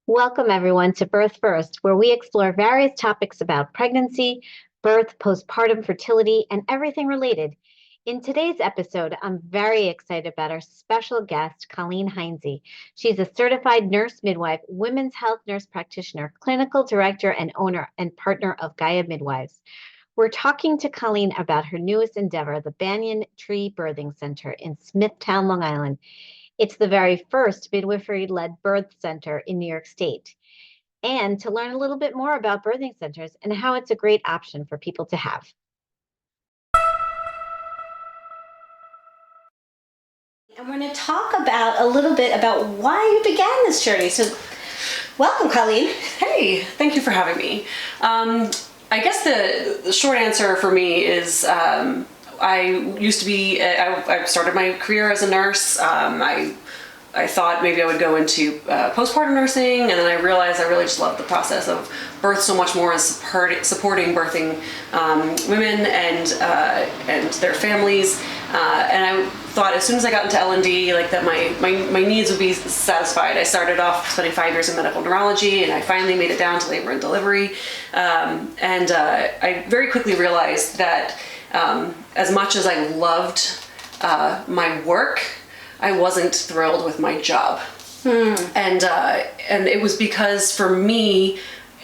Welcome, everyone, to Birth First, where we explore various topics about pregnancy, birth, postpartum fertility, and everything related. In today's episode, I'm very excited about our special guest, Colleen Heinze. She's a certified nurse midwife, women's health nurse practitioner, clinical director, and owner and partner of Gaia Midwives. We're talking to Colleen about her newest endeavor, the Banyan Tree Birthing Center in Smithtown, Long Island. It's the very first midwifery-led birth center in New York State. And to learn a little bit more about birthing centers and how it's a great option for people to have. And we're going to talk about a little bit about why you began this journey. So welcome, Colleen. Hey, thank you for having me. I guess the short answer for me is I used to be, I started my career as a nurse. I thought maybe I would go into postpartum nursing, and then I realized I really just loved the process of birth so much more as supporting birthing women and their families. And I thought as soon as I got into L&D, like that my needs would be satisfied. I started off spending 5 years in medical neurology, and I finally made it down to labor and delivery. I very quickly realized that as much as I loved my work, I wasn't thrilled with my job. And it was because for me,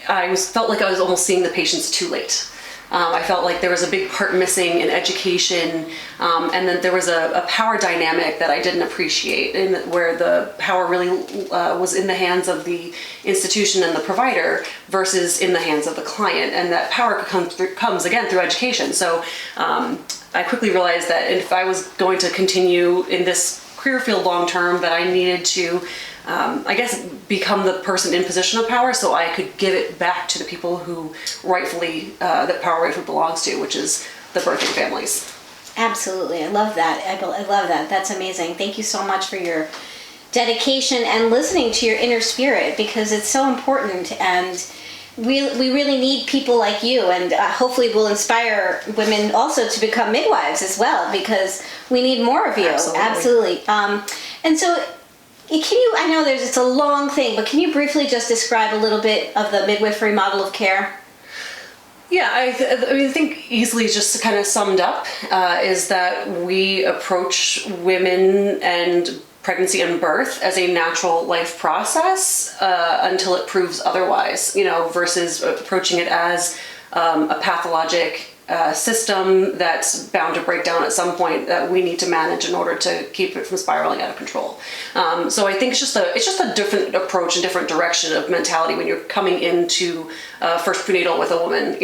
felt like I was almost seeing the patients too late. I felt like there was a big part missing in education, and then there was a power dynamic that I didn't appreciate, where the power really was in the hands of the institution and the provider versus in the hands of the client, and that power comes again through education. So I quickly realized that if I was going to continue in this career field long term, that I needed to I guess become the person in position of power so I could give it back to the people who rightfully, that power rightfully belongs to, which is the birthing families. Absolutely. I love that. I love that. That's amazing. Thank you so much for your dedication and listening to your inner spirit, because it's so important, and we really need people like you, and hopefully we'll inspire women also to become midwives as well, because we need more of you. Absolutely. And so I know it's a long thing, but can you briefly just describe a little bit of the midwifery model of care? Yeah, I think easily just kind of summed up is that we approach women and pregnancy and birth as a natural life process until it proves otherwise, versus approaching it as a pathologic system that's bound to break down at some point that we need to manage in order to keep it from spiraling out of control. So I think it's just a different approach and different direction of mentality when you're coming into first prenatal with a woman,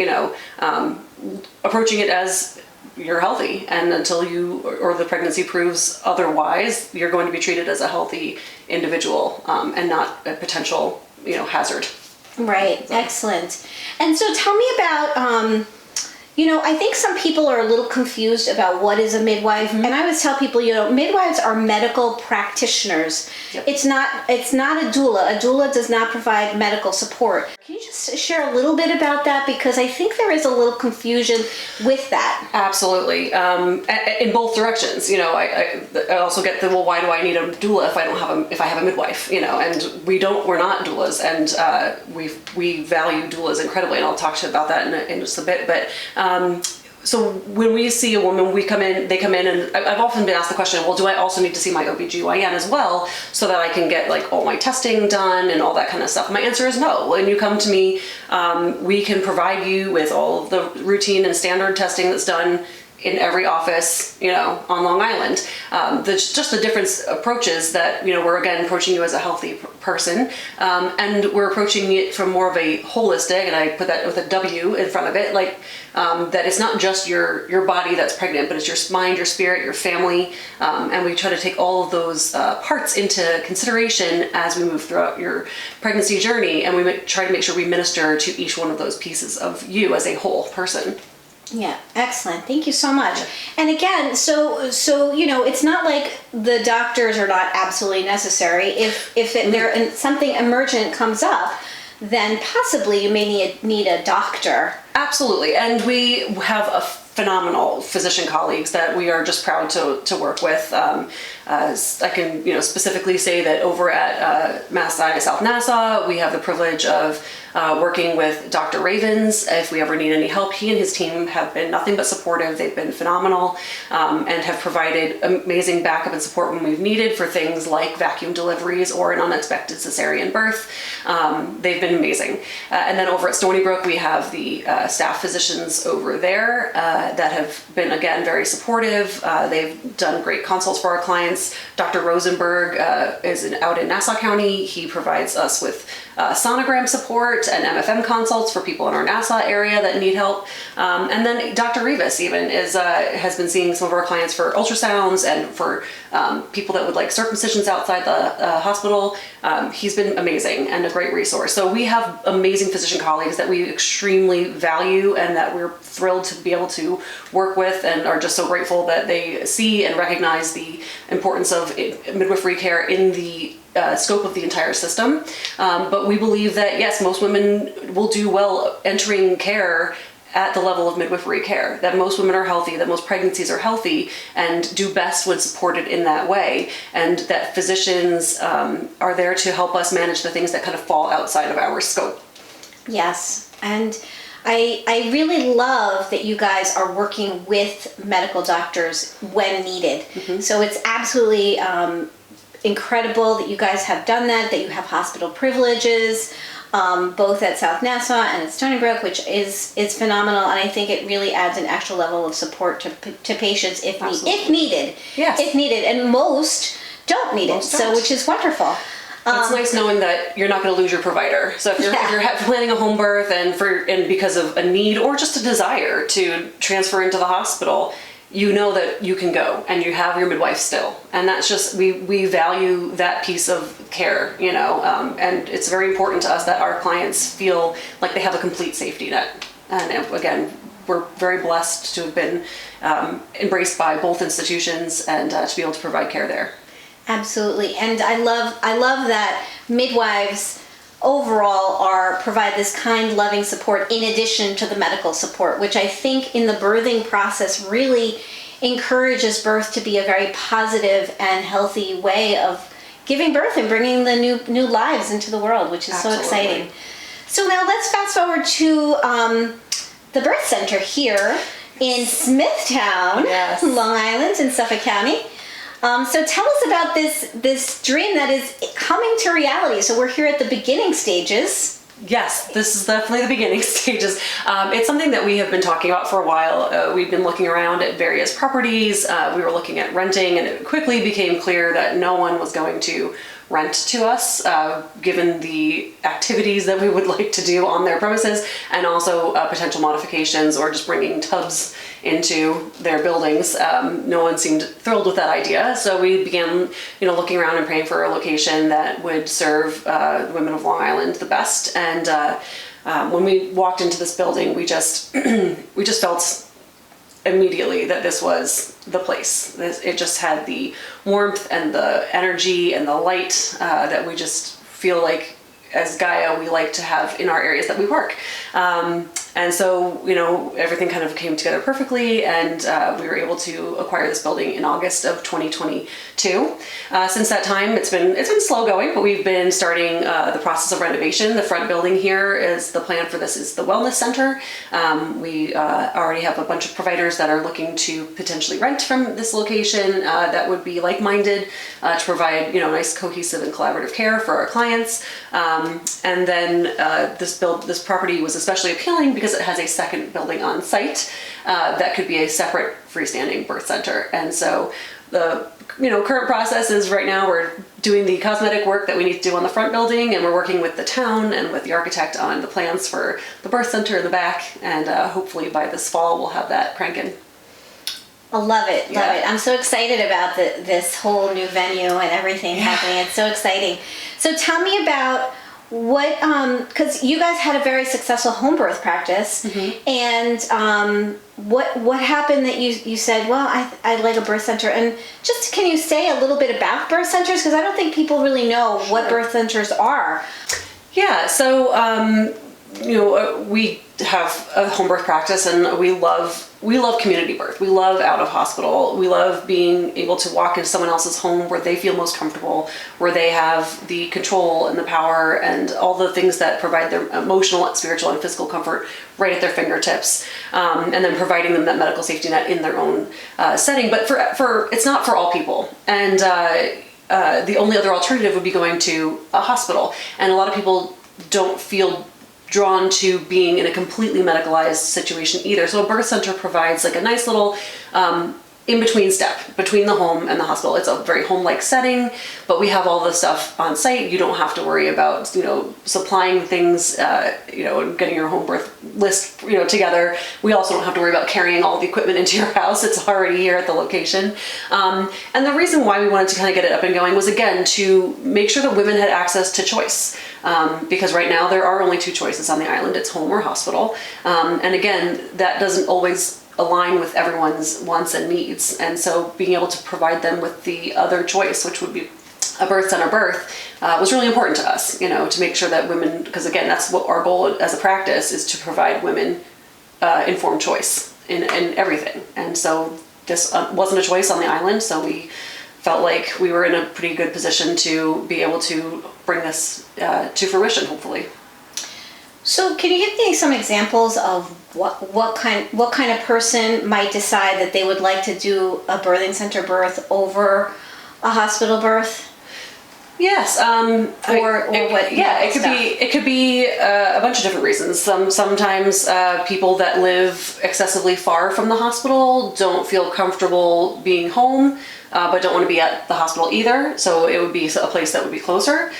approaching it as you're healthy, and until the pregnancy proves otherwise, you're going to be treated as a healthy individual and not a potential, hazard. Right. So. Excellent. And so tell me about, I think some people are a little confused about what is a midwife. Mm-hmm. And I always tell people, midwives are medical practitioners. Yep. It's not a doula. A doula does not provide medical support. Can you just share a little bit about that? Because I think there is a little confusion with that. Absolutely. In both directions. I also get the, well, why do I need a doula if I have a midwife? And we're not doulas, and we value doulas incredibly, and I'll talk to you about that in just a bit. But so when we see a woman, they come in, and I've often been asked the question, well, do I also need to see my OBGYN as well so that I can get all my testing done and all that kind of stuff? My answer is no. When you come to me, we can provide you with all of the routine and standard testing that's done in every office, on Long Island. There's just the different approaches that, we're again approaching you as a healthy person, and we're approaching it from more of a holistic, and I put that with a W in front of it, that it's not just your body that's pregnant, but it's your mind, your spirit, your family, and we try to take all of those parts into consideration as we move throughout your pregnancy journey, and we try to make sure we minister to each one of those pieces of you as a whole person. Yeah, excellent. Thank you so much. And again, so it's not like the doctors are not absolutely necessary. If something emergent comes up, then possibly you may need a doctor. Absolutely. And we have a phenomenal physician colleagues that we are just proud to work with. I can, specifically say that over at Mass Sinai South Nassau, we have the privilege of working with Dr. Ravens. If we ever need any help, he and his team have been nothing but supportive. They've been phenomenal, and have provided amazing backup and support when we've needed for things like vacuum deliveries or an unexpected cesarean birth. They've been amazing. And then over at Stony Brook, we have the staff physicians over there that have been, again, very supportive. They've done great consults for our clients. Dr. Rosenberg is out in Nassau County. He provides us with sonogram support and MFM consults for people in our Nassau area that need help. And then Dr. Rivas even has been seeing some of our clients for ultrasounds and for people that would like circumcisions outside the hospital. He's been amazing and a great resource. So we have amazing physician colleagues that we extremely value and that we're thrilled to be able to work with, and are just so grateful that they see and recognize the importance of midwifery care in the scope of the entire system. But we believe that, yes, most women will do well entering care at the level of midwifery care, that most women are healthy, that most pregnancies are healthy and do best when supported in that way, and that physicians are there to help us manage the things that kind of fall outside of our scope. Yes, and I really love that you guys are working with medical doctors when needed. Mm-hmm. So it's absolutely incredible that you guys have done that you have hospital privileges, both at South Nassau and at Stony Brook, which is phenomenal. And I think it really adds an extra level of support to patients if needed. Yes. If needed. And most don't need it, so which is wonderful. It's nice knowing that you're not going to lose your provider. So if you're planning a home birth and because of a need or just a desire to transfer into the hospital, you know that you can go and you have your midwife still. And that's just, we value that piece of care, and it's very important to us that our clients feel like they have a complete safety net. And again, we're very blessed to have been embraced by both institutions and to be able to provide care there. Absolutely. And I love that midwives overall provide this kind, loving support in addition to the medical support, which I think in the birthing process really encourages birth to be a very positive and healthy way of giving birth and bringing the new lives into the world, which is Absolutely. So exciting. So now let's fast forward to the birth center here in Smithtown, yes. Long Island in Suffolk County. So tell us about this dream that is coming to reality. So we're here at the beginning stages. Yes, this is definitely the beginning stages. It's something that we have been talking about for a while. We've been looking around at various properties. We were looking at renting, and it quickly became clear that no one was going to rent to us, given the activities that we would like to do on their premises, and also potential modifications or just bringing tubs into their buildings. No one seemed thrilled with that idea, so we began, looking around and praying for a location that would serve the women of Long Island the best. And when we walked into this building, we just felt immediately that this was the place. It just had the warmth and the energy and the light that we just feel like as Gaia we like to have in our areas that we work. And so, everything kind of came together perfectly, and we were able to acquire this building in August of 2022. Since that time, it's been slow going, but we've been starting the process of renovation. The front building here is the plan for this is the Wellness Center. We already have a bunch of providers that are looking to potentially rent from this location that would be like-minded to provide, nice cohesive and collaborative care for our clients. And then this property was especially appealing because it has a second building on site that could be a separate freestanding birth center. And so the current process is right now we're doing the cosmetic work that we need to do on the front building, and we're working with the town and with the architect on the plans for the birth center in the back, and hopefully by this fall we'll have that cranking. I love it, love it. I'm so excited about this whole new venue and everything happening. It's so exciting. So tell me about what, because you guys had a very successful home birth practice, and what happened that you said, well, I'd like a birth center, and just can you say a little bit about birth centers, because I don't think people really know what birth centers are. Yeah, so we have a home birth practice, and we love community birth. We love out of hospital. We love being able to walk into someone else's home where they feel most comfortable, where they have the control and the power and all the things that provide their emotional, spiritual, and physical comfort right at their fingertips, and then providing them that medical safety net in their own setting. But for it's not for all people, and the only other alternative would be going to a hospital, and a lot of people don't feel drawn to being in a completely medicalized situation either. So a birth center provides like a nice little in-between step between the home and the hospital. It's a very home-like setting, but we have all the stuff on site. You don't have to worry about, supplying things, and getting your home birth list, together. We also don't have to worry about carrying all the equipment into your house. It's already here at the location. And the reason why we wanted to kind of get it up and going was, again, to make sure that women had access to choice. Because right now there are only two choices on the island. It's home or hospital. And again, that doesn't always align with everyone's wants and needs. And so being able to provide them with the other choice, which would be a birth center birth, was really important to us, to make sure that women, because again, that's what our goal as a practice is, to provide women informed choice in everything. And so this wasn't a choice on the island, so we felt like we were in a pretty good position to be able to bring this to fruition, hopefully. So can you give me some examples of what kind of person might decide that they would like to do a birthing center birth over a hospital birth? Yes. It could be a bunch of different reasons. Sometimes people that live excessively far from the hospital don't feel comfortable being home, but don't want to be at the hospital either. So it would be a place that would be closer.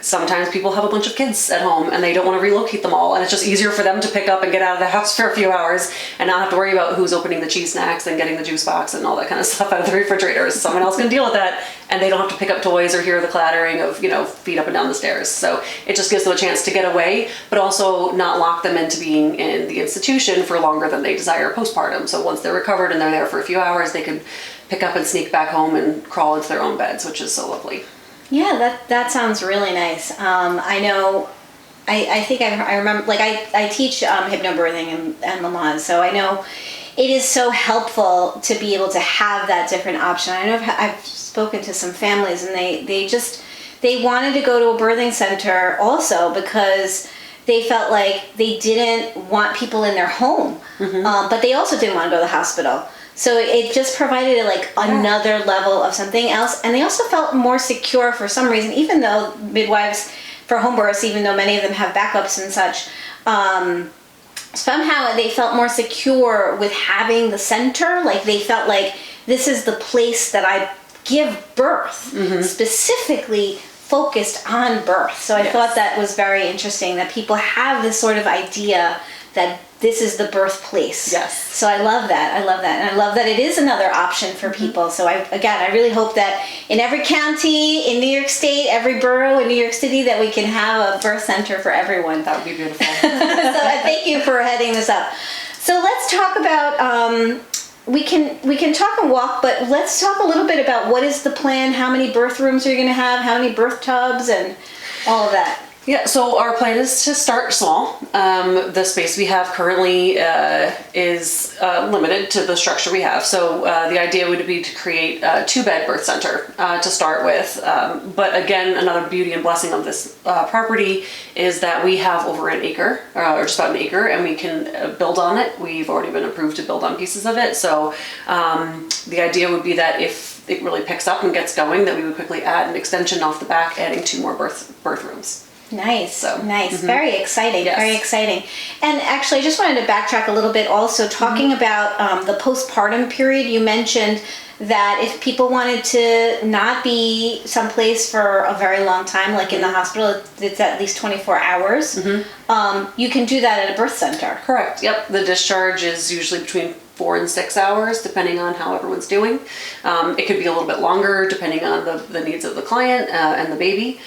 Sometimes people have a bunch of kids at home and they don't want to relocate them all, and it's just easier for them to pick up and get out of the house for a few hours and not have to worry about who's opening the cheese snacks and getting the juice box and all that kind of stuff out of the refrigerators. Someone else can deal with that, and they don't have to pick up toys or hear the clattering of feet up and down the stairs. So it just gives them a chance to get away, but also not lock them into being in the institution for longer than they desire postpartum. So once they're recovered and they're there for a few hours, they can pick up and sneak back home and crawl into their own beds, which is so lovely. Yeah, that sounds really nice. I know, I think I remember, like I teach hypnobirthing and Lamaze, so I know it is so helpful to be able to have that different option. I know I've spoken to some families, and they wanted to go to a birthing center also because they felt like they didn't want people in their home, but they also didn't want to go to the hospital. So it just provided another level of something else. And they also felt more secure for some reason, even though midwives for home births, even though many of them have backups and such, somehow they felt more secure with having the center. Like they felt like this is the place that I give birth, specifically focused on birth. So I thought that was very interesting, that people have this sort of idea that this is the birthplace. Yes. So I love that. And I love that it is another option for people. So I really hope that in every county in New York State, every borough in New York City, that we can have a birth center for everyone. That would be beautiful. So thank you for heading this up. So let's talk about, we can talk and walk, but let's talk a little bit about what is the plan, how many birth rooms are you going to have, how many birth tubs, and all of that. Yeah, so our plan is to start small. The space we have currently is limited to the structure we have. So the idea would be to create a 2-bed birth center to start with. But again, another beauty and blessing of this property is that we have over an acre, or just about an acre, and we can build on it. We've already been approved to build on pieces of it. So the idea would be that if it really picks up and gets going, that we would quickly add an extension off the back, adding 2 more birth rooms. Nice, nice. Very exciting, Yes. very exciting. And actually, I just wanted to backtrack a little bit also, talking about the postpartum period. You mentioned that if people wanted to not be someplace for a very long time, like in the hospital, it's at least 24 hours, you can do that at a birth center. Correct, yep. The discharge is usually between 4 and 6 hours, depending on how everyone's doing. It could be a little bit longer, depending on the needs of the client and the baby.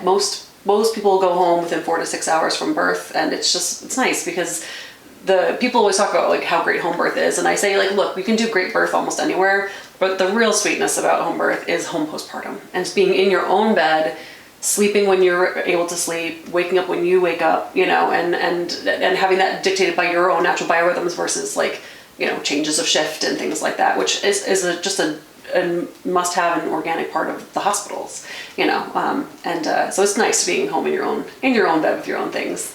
Most people go home within 4 to 6 hours from birth, and it's nice because the people always talk about how great home birth is, and I say look, we can do great birth almost anywhere, but the real sweetness about home birth is home postpartum, and it's being in your own bed, sleeping when you're able to sleep, waking up when you wake up, and having that dictated by your own natural biorhythms versus like, changes of shift and things like that, which is just a must-have and organic part of the hospitals, so it's nice being home in your own bed with your own things.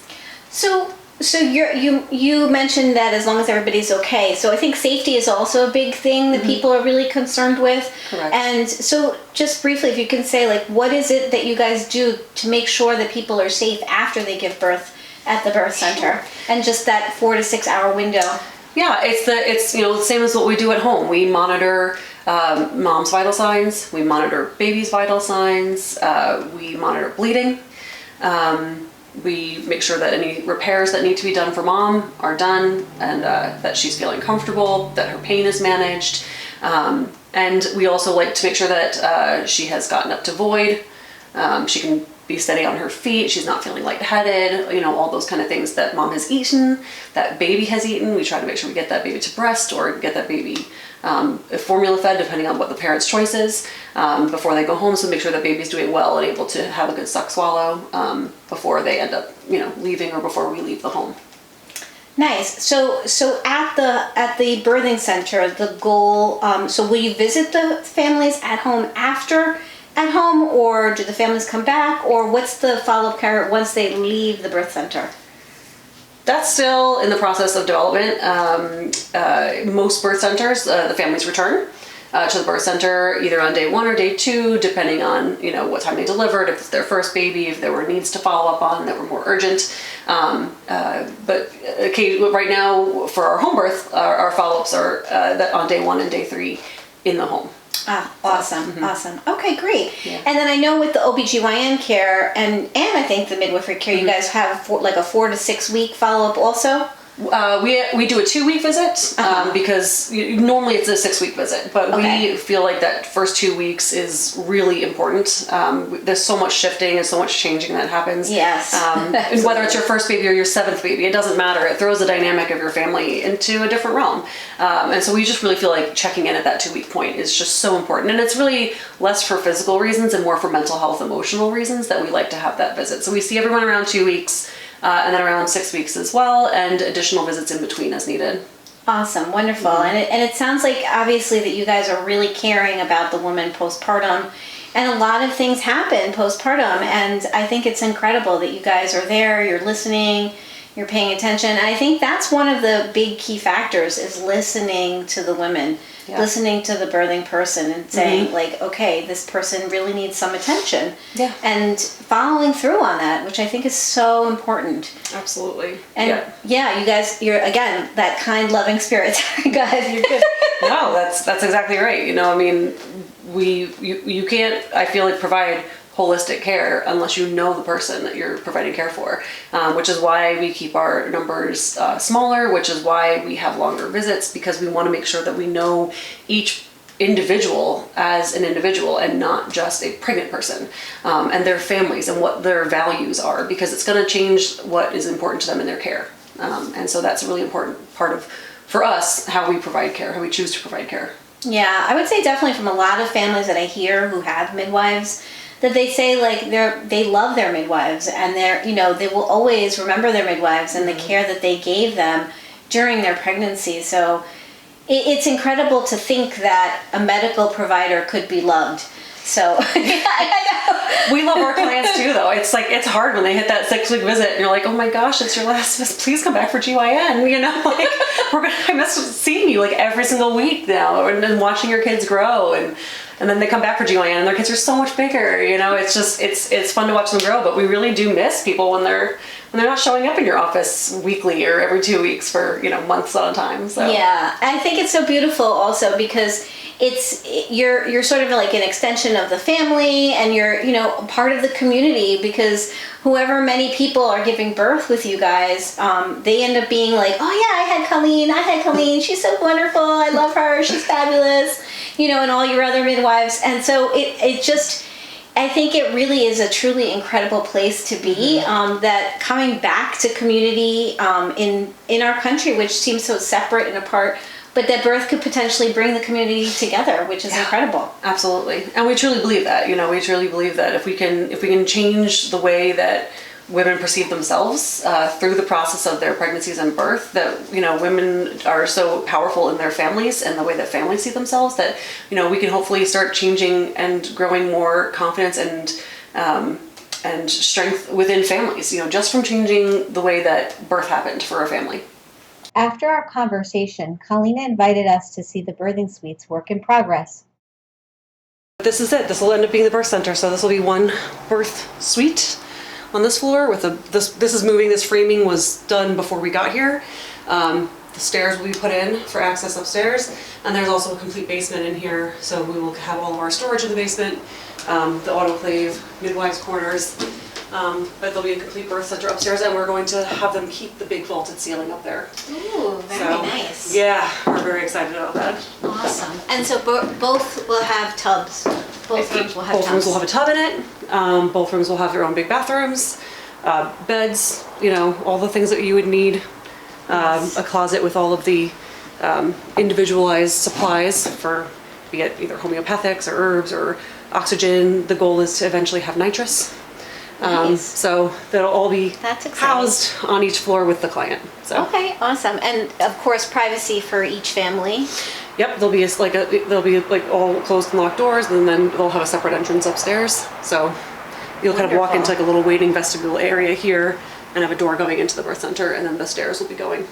So you mentioned that as long as everybody's okay. So I think safety is also a big thing that people are really concerned with. Correct. And so just briefly, if you can say, like, what is it that you guys do to make sure that people are safe after they give birth at the birth center, and just that 4 to 6 hour window? Yeah, it's the same as what we do at home. We monitor mom's vital signs. We monitor baby's vital signs. We monitor bleeding. We make sure that any repairs that need to be done for mom are done, and that she's feeling comfortable, that her pain is managed. And we also like to make sure that she has gotten up to void. She can be steady on her feet. She's not feeling lightheaded, all those kind of things that mom has eaten, that baby has eaten. We try to make sure we get that baby to breast or get that baby formula fed, depending on what the parent's choice is, before they go home. So make sure that baby's doing well and able to have a good suck swallow before they end up, leaving, or before we leave the home. Nice. So at the birthing center, the goal. So will you visit the families at home at home, or do the families come back, or what's the follow-up care once they leave the birth center? That's still in the process of development. Most birth centers, the families return to the birth center either on day 1 or day 2, depending on what time they delivered, if it's their first baby, if there were needs to follow up on that were more urgent. But right now for our home birth, our follow-ups are that on day 1 and day 3 in the home. Ah, awesome, awesome. Okay, great. Yeah. And then I know with the OBGYN care and I think the midwifery care, you guys have a 4 to 6 week follow-up also? We do a 2-week visit because normally it's a 6-week visit, but we feel like that first 2 weeks is really important. There's so much shifting and so much changing that happens. Yes. And whether it's your first baby or your 7th baby, it doesn't matter. It throws the dynamic of your family into a different realm. And so we just really feel like checking in at that 2-week point is just so important. And it's really less for physical reasons and more for mental health, emotional reasons that we like to have that visit. So we see everyone around 2 weeks. And then around 6 weeks as well, and additional visits in between as needed. Awesome, wonderful. And it sounds like obviously that you guys are really caring about the woman postpartum, and a lot of things happen postpartum, and I think it's incredible that you guys are there, you're listening, you're paying attention. And I think that's one of the big key factors is listening to the women, listening to the birthing person and saying like, okay, this person really needs some attention. Yeah. And following through on that, which I think is so important. Absolutely. And you guys, you're again, that kind, loving spirit. Sorry guys, you're good. No, that's exactly right. You can't, I feel like, provide holistic care unless you know the person that you're providing care for, which is why we keep our numbers smaller, which is why we have longer visits, because we want to make sure that we know each individual as an individual and not just a pregnant person, and their families and what their values are, because it's going to change what is important to them in their care. And so that's a really important part of, for us, how we provide care, how we choose to provide care. Yeah, I would say definitely from a lot of families that I hear who have midwives, that they say like they love their midwives, and they will always remember their midwives and the care that they gave them during their pregnancy. So it's incredible to think that a medical provider could be loved. So I know. We love our clients too, though. It's like, it's hard when they hit that 6-week visit and you're like, oh my gosh, it's your last visit. Please come back for GYN. I miss seeing you like every single week now, and watching your kids grow, and then they come back for GYN and their kids are so much bigger. It's just, it's fun to watch them grow, but we really do miss people when they're not showing up in your office weekly or every 2 weeks for, months at a time. So yeah, I think it's so beautiful also because you're sort of like an extension of the family, and you're part of the community, because whoever many people are giving birth with you guys, they end up being like, oh yeah, I had Colleen, she's so wonderful, I love her, she's fabulous, and all your other midwives. And so it just, I think it really is a truly incredible place to be, that coming back to community in our country, which seems so separate and apart but that birth could potentially bring the community together, which is incredible. Absolutely. And we truly believe that, we truly believe that if we can change the way that women perceive themselves through the process of their pregnancies and birth, that women are so powerful in their families and the way that families see themselves, that we can hopefully start changing and growing more confidence and strength within families, just from changing the way that birth happened for a family. After our conversation, Colleen invited us to see the birthing suite's work in progress. This is it. This will end up being the birth center. So this will be one birth suite on this floor with this is moving. This framing was done before we got here. The stairs will be put in for access upstairs, and there's also a complete basement in here. So we will have all of our storage in the basement, the autoclave, midwives quarters, but there'll be a complete birth center upstairs, and we're going to have them keep the big vaulted ceiling up there. Ooh, very nice. Yeah, we're very excited about that. Awesome. And so both will have tubs. Both rooms will have Both tubs. rooms will have a tub in it. Both rooms will have their own big bathrooms, beds, all the things that you would need. A closet with all of the individualized supplies for, be it either homeopathics or herbs or oxygen. The goal is to eventually have nitrous. Nice. So that'll all be That's exciting. housed on each floor with the client. So. Okay, awesome. And of course, privacy for each family. Yep, there'll be all closed and locked doors, and then they'll have a separate entrance upstairs. So you'll kind of walk into like a little waiting vestibule area here, and have a door going into the birth center, and then the stairs will be going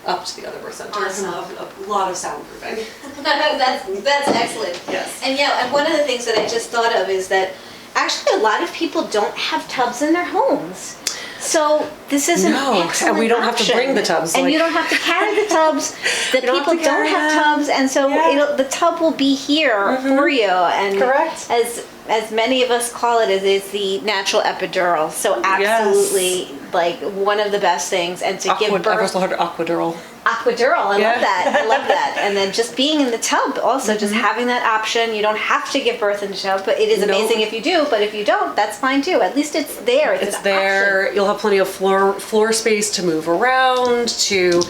up to the other birth center. Awesome. A lot of soundproofing. That's excellent. Yes. And one of the things that I just thought of is that actually a lot of people don't have tubs in their homes. So this is an excellent and we don't have to option. bring the tubs. And you don't have to carry the tubs. The don't have people to carry don't have them. tubs, and so the tub will be here for you. And Correct. as many of us call it, is the natural epidural. So absolutely, like one of the best things. And to give birth. I've also heard aquadural. Aquadural, I love that. I love that. And then just being in the tub, also just having that option. You don't have to give birth in the tub, but it is amazing if you do. But if you don't, that's fine too. At least it's there. It's an there. option. You'll have plenty of floor space to move around, to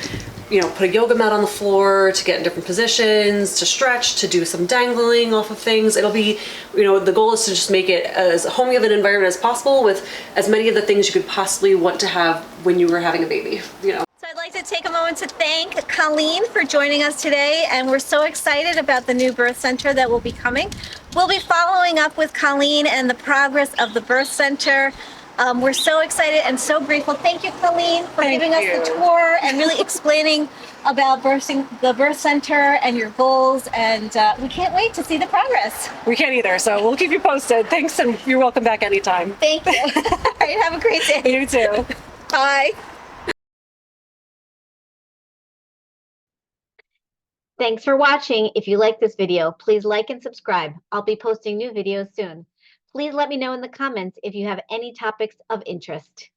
put a yoga mat on the floor, to get in different positions, to stretch, to do some dangling off of things. It'll be, the goal is to just make it as homey of an environment as possible with as many of the things you could possibly want to have when you were having a baby. So I'd like to take a moment to thank Colleen for joining us today, and we're so excited about the new birth center that will be coming. We'll be following up with Colleen and the progress of the birth center. We're so excited and so grateful. Thank you, Colleen, for giving us the tour and really explaining about the birth center and your goals, and we can't wait to see the progress. We can't either, so we'll keep you posted. Thanks, and you're welcome back anytime. Thank you. All right, have a great day. You too. Bye. Thanks for watching. If you like this video, please like and subscribe. I'll be posting new videos soon. Please let me know in the comments if you have any topics of interest.